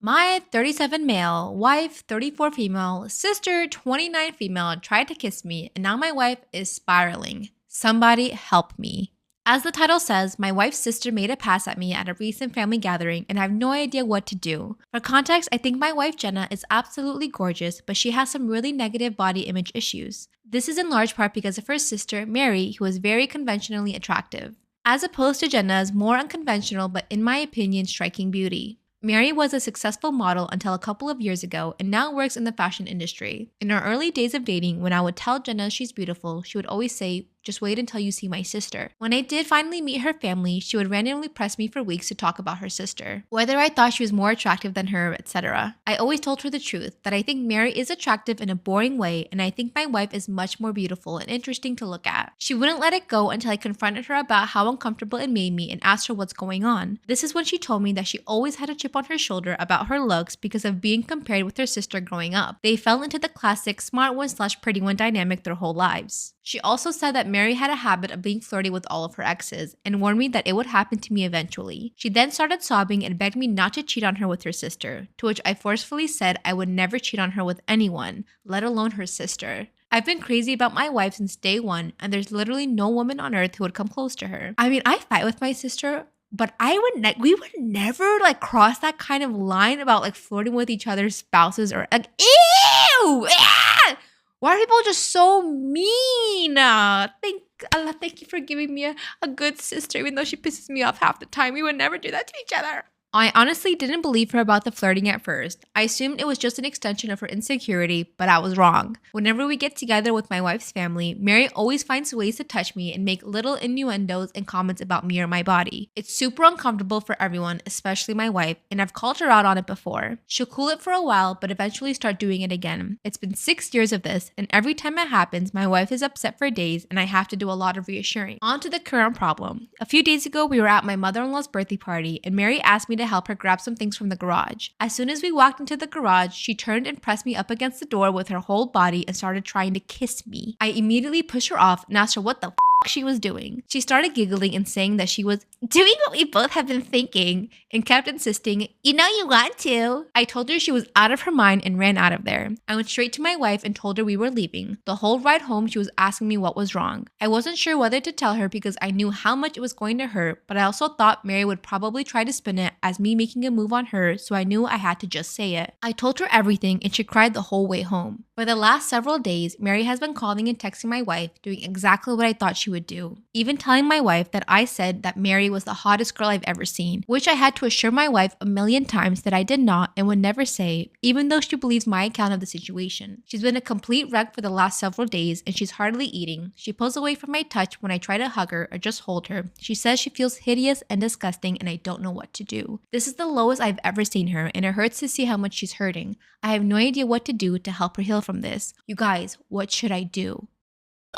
My 37 male, wife 34 female, sister 29 female tried to kiss me, and now my wife is spiraling. Somebody help me. As the title says, my wife's sister made a pass at me at a recent family gathering, and I have no idea what to do. For context, I think my wife Jenna is absolutely gorgeous, but she has some really negative body image issues. This is in large part because of her sister, Mary, who is very conventionally attractive, as opposed to Jenna's more unconventional but, in my opinion, striking beauty. Mary was a successful model until a couple of years ago and now works in the fashion industry. In our early days of dating, when I would tell Jenna she's beautiful, she would always say, "Just wait until you see my sister." When I did finally meet her family, she would randomly press me for weeks to talk about her sister, whether I thought she was more attractive than her, etc. I always told her the truth, that I think Mary is attractive in a boring way, and I think my wife is much more beautiful and interesting to look at. She wouldn't let it go until I confronted her about how uncomfortable it made me and asked her what's going on. This is when she told me that she always had a chip on her shoulder about her looks because of being compared with her sister growing up. They fell into the classic smart one/pretty one dynamic their whole lives. She also said that Mary had a habit of being flirty with all of her exes and warned me that it would happen to me eventually. She then started sobbing and begged me not to cheat on her with her sister, to which I forcefully said I would never cheat on her with anyone, let alone her sister. I've been crazy about my wife since day one, and there's literally no woman on earth who would come close to her. I mean, I fight with my sister, but we would never cross that kind of line about flirting with each other's spouses or ew! Ah! Why are people just so mean? Thank Allah, thank you for giving me a good sister, even though she pisses me off half the time. We would never do that to each other. I honestly didn't believe her about the flirting at first. I assumed it was just an extension of her insecurity, but I was wrong. Whenever we get together with my wife's family, Mary always finds ways to touch me and make little innuendos and comments about me or my body. It's super uncomfortable for everyone, especially my wife, and I've called her out on it before. She'll cool it for a while, but eventually start doing it again. It's been 6 years of this, and every time it happens, my wife is upset for days, and I have to do a lot of reassuring. On to the current problem. A few days ago, we were at my mother-in-law's birthday party, and Mary asked me to help her grab some things from the garage. As soon as we walked into the garage, she turned and pressed me up against the door with her whole body and started trying to kiss me. I immediately pushed her off and asked her what the she was doing. She started giggling and saying that she was doing what we both have been thinking and kept insisting, "You know you want to." I told her she was out of her mind and ran out of there. I went straight to my wife and told her we were leaving. The whole ride home, she was asking me what was wrong. I wasn't sure whether to tell her because I knew how much it was going to hurt, but I also thought Mary would probably try to spin it as me making a move on her, so I knew I had to just say it. I told her everything and she cried the whole way home. For the last several days, Mary has been calling and texting my wife, doing exactly what I thought she would do. Even telling my wife that I said that Mary was the hottest girl I've ever seen, which I had to assure my wife a million times that I did not and would never say, even though she believes my account of the situation. She's been a complete wreck for the last several days and she's hardly eating. She pulls away from my touch when I try to hug her or just hold her. She says she feels hideous and disgusting and I don't know what to do. This is the lowest I've ever seen her and it hurts to see how much she's hurting. I have no idea what to do to help her heal from this. You guys, what should I do?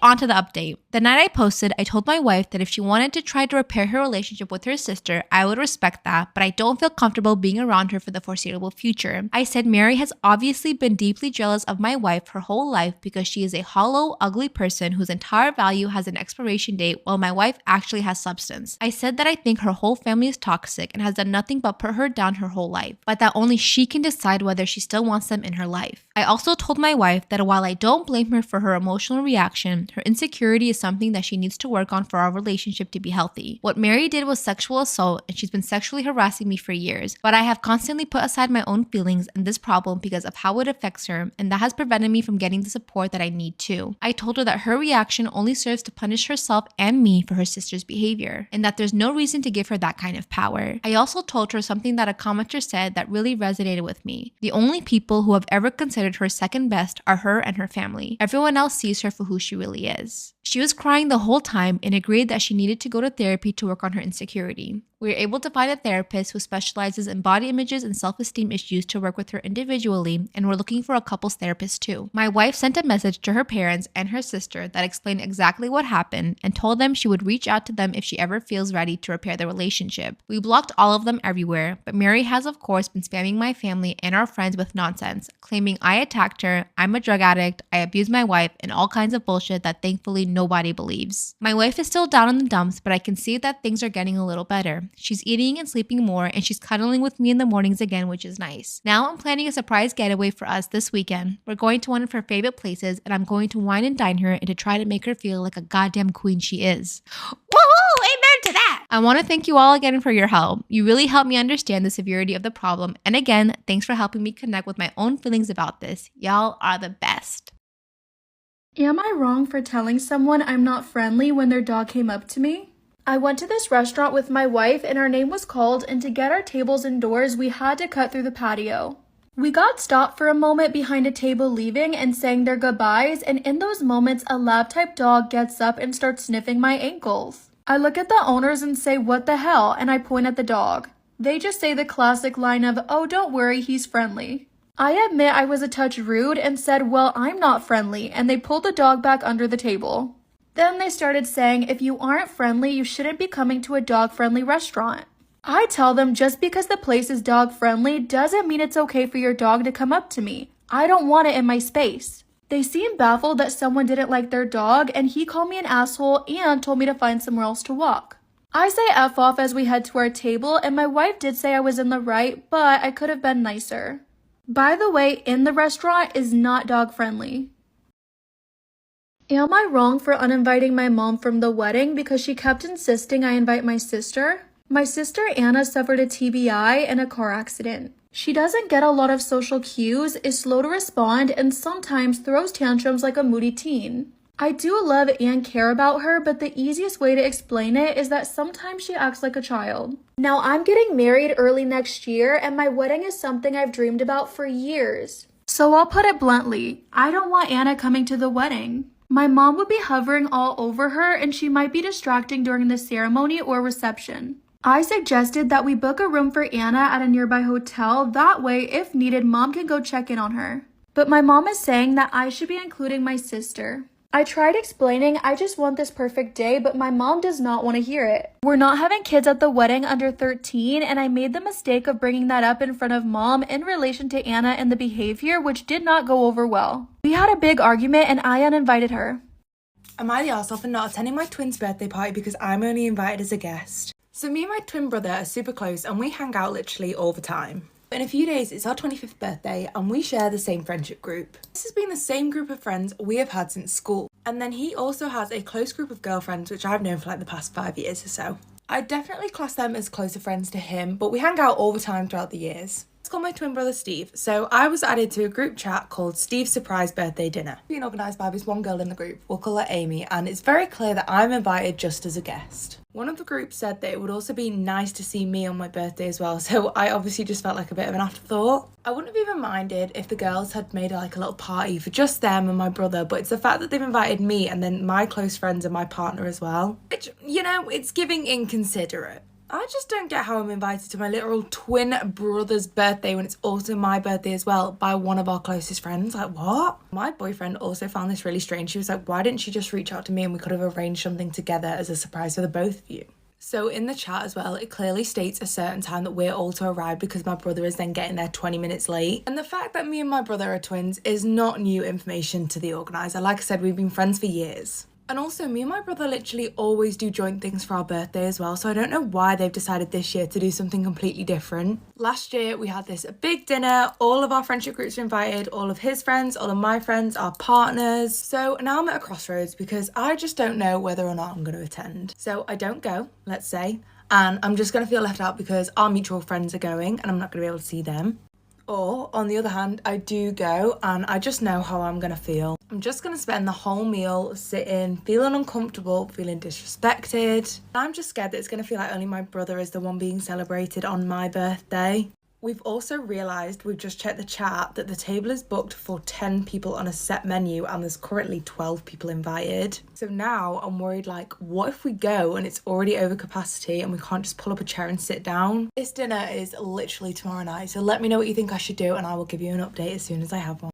On to the update. The night I posted, I told my wife that if she wanted to try to repair her relationship with her sister, I would respect that, but I don't feel comfortable being around her for the foreseeable future. I said Mary has obviously been deeply jealous of my wife her whole life because she is a hollow, ugly person whose entire value has an expiration date while my wife actually has substance. I said that I think her whole family is toxic and has done nothing but put her down her whole life, but that only she can decide whether she still wants them in her life. I also told my wife that while I don't blame her for her emotional reaction, her insecurity is something that she needs to work on for our relationship to be healthy. What Mary did was sexual assault and she's been sexually harassing me for years, but I have constantly put aside my own feelings and this problem because of how it affects her, and that has prevented me from getting the support that I need too. I told her that her reaction only serves to punish herself and me for her sister's behavior, and that there's no reason to give her that kind of power. I also told her something that a commenter said that really resonated with me. The only people who have ever considered her second best are her and her family. Everyone else sees her for who she really is. She was crying the whole time and agreed that she needed to go to therapy to work on her insecurity. We were able to find a therapist who specializes in body images and self-esteem issues to work with her individually, and we're looking for a couples therapist too. My wife sent a message to her parents and her sister that explained exactly what happened and told them she would reach out to them if she ever feels ready to repair the relationship. We blocked all of them everywhere, but Mary has of course been spamming my family and our friends with nonsense, claiming I attacked her, I'm a drug addict, I abused my wife, and all kinds of bullshit that thankfully nobody believes. My wife is still down in the dumps, but I can see that things are getting a little better. She's eating and sleeping more, and she's cuddling with me in the mornings again, which is nice. Now I'm planning a surprise getaway for us this weekend. We're going to one of her favorite places, and I'm going to wine and dine her and to try to make her feel like a goddamn queen she is. Woohoo! Amen to that! I want to thank you all again for your help. You really helped me understand the severity of the problem, and again, thanks for helping me connect with my own feelings about this. Y'all are the best. Am I wrong for telling someone I'm not friendly when their dog came up to me? I went to this restaurant with my wife and our name was called, and to get our tables indoors, we had to cut through the patio. We got stopped for a moment behind a table leaving and saying their goodbyes, and in those moments, a lab-type dog gets up and starts sniffing my ankles. I look at the owners and say, "What the hell?" and I point at the dog. They just say the classic line of, "Oh, don't worry, he's friendly." I admit I was a touch rude and said, "Well, I'm not friendly," and they pulled the dog back under the table. Then they started saying, "If you aren't friendly, you shouldn't be coming to a dog-friendly restaurant." I tell them just because the place is dog-friendly doesn't mean it's okay for your dog to come up to me. I don't want it in my space. They seemed baffled that someone didn't like their dog, and he called me an asshole and told me to find somewhere else to walk. I say F off as we head to our table, and my wife did say I was in the right, but I could have been nicer. By the way, in the restaurant is not dog-friendly. Am I wrong for uninviting my mom from the wedding because she kept insisting I invite my sister? My sister Anna suffered a TBI in a car accident. She doesn't get a lot of social cues, is slow to respond, and sometimes throws tantrums like a moody teen. I do love and care about her, but the easiest way to explain it is that sometimes she acts like a child. Now, I'm getting married early next year, and my wedding is something I've dreamed about for years. So I'll put it bluntly, I don't want Anna coming to the wedding. My mom would be hovering all over her, and she might be distracting during the ceremony or reception. I suggested that we book a room for Anna at a nearby hotel, that way, if needed, mom can go check in on her. But my mom is saying that I should be including my sister. I tried explaining I just want this perfect day, but my mom does not want to hear it. We're not having kids at the wedding under 13, and I made the mistake of bringing that up in front of mom in relation to Anna and the behavior, which did not go over well. We had a big argument and I uninvited her. Am I the arsehole for not attending my twin's birthday party because I'm only invited as a guest? So me and my twin brother are super close and we hang out literally all the time. In a few days, it's our 25th birthday and we share the same friendship group. This has been the same group of friends we have had since school. And then he also has a close group of girlfriends, which I've known for like the past 5 years or so. I definitely class them as closer friends to him, but we hang out all the time throughout the years. Let's call my twin brother Steve. So I was added to a group chat called Steve's Surprise Birthday Dinner. Being organised by this one girl in the group, we'll call her Amy, and it's very clear that I'm invited just as a guest. One of the group said that it would also be nice to see me on my birthday as well, so I obviously just felt like a bit of an afterthought. I wouldn't have even minded if the girls had made like a little party for just them and my brother, but it's the fact that they've invited me and then my close friends and my partner as well. Which, you know, it's giving inconsiderate. I just don't get how I'm invited to my literal twin brother's birthday when it's also my birthday as well by one of our closest friends. Like, what? My boyfriend also found this really strange. She was like, why didn't she just reach out to me and we could have arranged something together as a surprise for the both of you? So in the chat as well, it clearly states a certain time that we're all to arrive because my brother is then getting there 20 minutes late. And the fact that me and my brother are twins is not new information to the organiser. Like I said, we've been friends for years. And also, me and my brother literally always do joint things for our birthday as well, so I don't know why they've decided this year to do something completely different. Last year, we had this big dinner, all of our friendship groups were invited, all of his friends, all of my friends, our partners. So now I'm at a crossroads because I just don't know whether or not I'm going to attend. So I don't go, let's say, and I'm just going to feel left out because our mutual friends are going and I'm not going to be able to see them. Or, on the other hand, I do go and I just know how I'm going to feel. I'm just going to spend the whole meal sitting, feeling uncomfortable, feeling disrespected. I'm just scared that it's going to feel like only my brother is the one being celebrated on my birthday. We've also realised, we've just checked the chat, that the table is booked for 10 people on a set menu and there's currently 12 people invited. So now I'm worried, like, what if we go and it's already over capacity and we can't just pull up a chair and sit down? This dinner is literally tomorrow night, so let me know what you think I should do and I will give you an update as soon as I have one.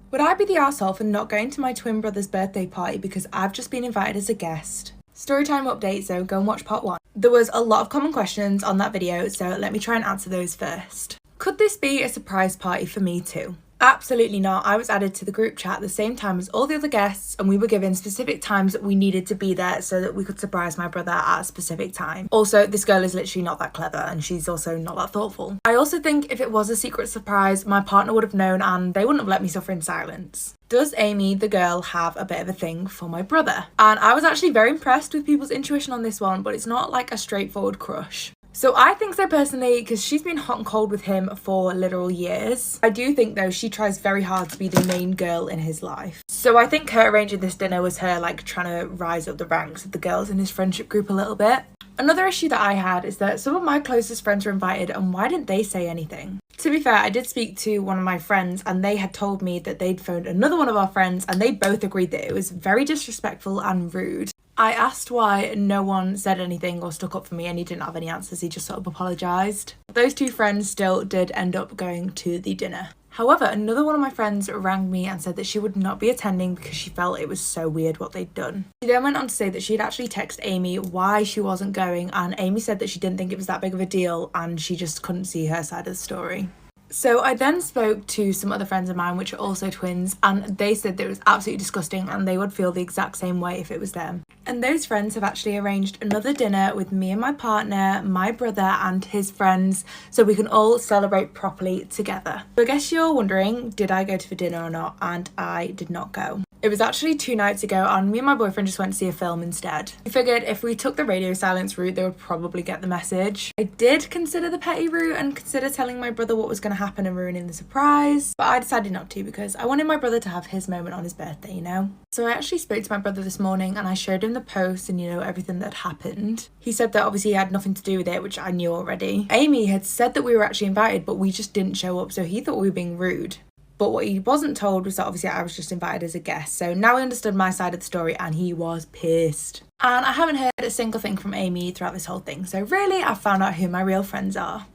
Would I be the arsehole for not going to my twin brother's birthday party because I've just been invited as a guest? Storytime update, so go and watch part 1. There was a lot of common questions on that video, so let me try and answer those first. Could this be a surprise party for me too? Absolutely not. I was added to the group chat at the same time as all the other guests, and we were given specific times that we needed to be there so that we could surprise my brother at a specific time. Also, this girl is literally not that clever, and she's also not that thoughtful. I also think if it was a secret surprise, my partner would have known and they wouldn't have let me suffer in silence. Does Amy, the girl, have a bit of a thing for my brother? And I was actually very impressed with people's intuition on this one, but it's not like a straightforward crush. So I think so personally, because she's been hot and cold with him for literal years. I do think though she tries very hard to be the main girl in his life. So I think her arranging this dinner was her like trying to rise up the ranks of the girls in his friendship group a little bit. Another issue that I had is that some of my closest friends were invited, and why didn't they say anything? To be fair, I did speak to one of my friends and they had told me that they'd phoned another one of our friends and they both agreed that it was very disrespectful and rude. I asked why no one said anything or stuck up for me, and he didn't have any answers. He just sort of apologised. Those two friends still did end up going to the dinner. However, another one of my friends rang me and said that she would not be attending because she felt it was so weird what they'd done. She then went on to say that she'd actually texted Amy why she wasn't going, and Amy said that she didn't think it was that big of a deal and she just couldn't see her side of the story. So I then spoke to some other friends of mine which are also twins, and they said that it was absolutely disgusting and they would feel the exact same way if it was them. And those friends have actually arranged another dinner with me and my partner, my brother and his friends, so we can all celebrate properly together. So I guess you're wondering, did I go to the dinner or not? And I did not go. It was actually 2 nights ago and me and my boyfriend just went to see a film instead. I figured if we took the radio silence route, they would probably get the message. I did consider the petty route and consider telling my brother what was going to happen and ruining the surprise, but I decided not to because I wanted my brother to have his moment on his birthday, you know? So I actually spoke to my brother this morning and I showed him the post and, you know, everything that happened. He said that obviously he had nothing to do with it, which I knew already. Amy had said that we were actually invited, but we just didn't show up, so he thought we were being rude. But what he wasn't told was that obviously I was just invited as a guest. So now he understood my side of the story and he was pissed. And I haven't heard a single thing from Amy throughout this whole thing. So really, I've found out who my real friends are.